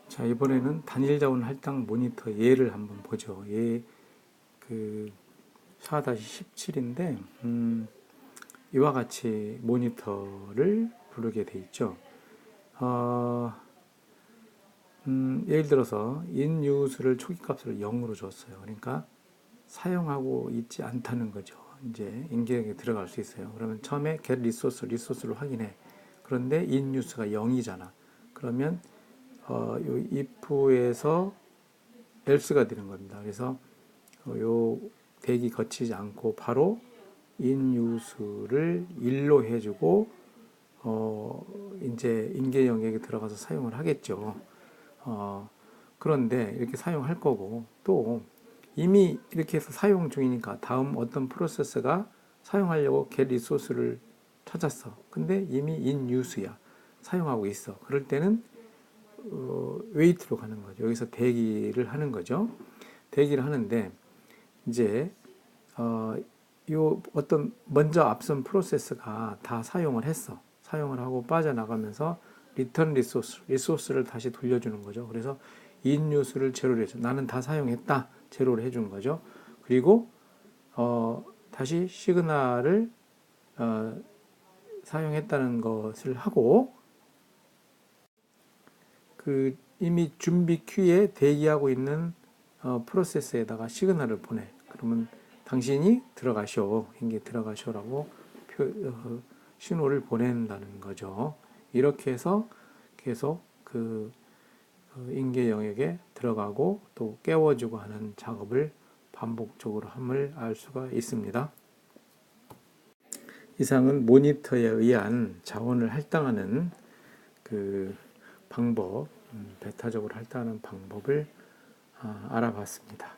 Speaker 1: 자, 이번에는 단일 자원 할당 모니터 예를 한번 보죠. 예, 그 4-17인데 이와 같이 모니터를 부르게 돼 있죠. 예를 들어서 인유수를 초기값을 0으로 줬어요. 그러니까 사용하고 있지 않다는 거죠. 이제 인계역에 들어갈 수 있어요. 그러면 처음에 get 리소스를 확인해. 그런데 inUse가 0이잖아. 그러면 요 if에서 else가 되는 겁니다. 그래서 요 대기 거치지 않고 바로 inUse를 1로 해주고 이제 인계 영역에 들어가서 사용을 하겠죠. 그런데 이렇게 사용할 거고, 또 이미 이렇게 해서 사용 중이니까 다음 어떤 프로세스가 사용하려고 get 리소스를 찾았어. 근데 이미 in use야. 사용하고 있어. 그럴 때는 wait로 가는 거죠. 여기서 대기를 하는 거죠. 대기를 하는데 이제 요 어떤 먼저 앞선 프로세스가 다 사용을 했어. 사용을 하고 빠져나가면서 리턴 리소스를 다시 돌려주는 거죠. 그래서 in use를 제로로 해줘. 나는 다 사용했다. 제로를 해주는 거죠. 그리고 다시 시그널을 사용했다는 것을 하고 그 이미 준비 큐에 대기하고 있는 프로세스에다가 시그널을 보내. 그러면 당신이 들어가쇼, 인계 들어가쇼라고 신호를 보낸다는 거죠. 이렇게 해서 계속 그 인계 영역에 들어가고 또 깨워주고 하는 작업을 반복적으로 함을 알 수가 있습니다. 이상은 모니터에 의한 자원을 할당하는 그 방법, 배타적으로 할당하는 방법을 알아봤습니다.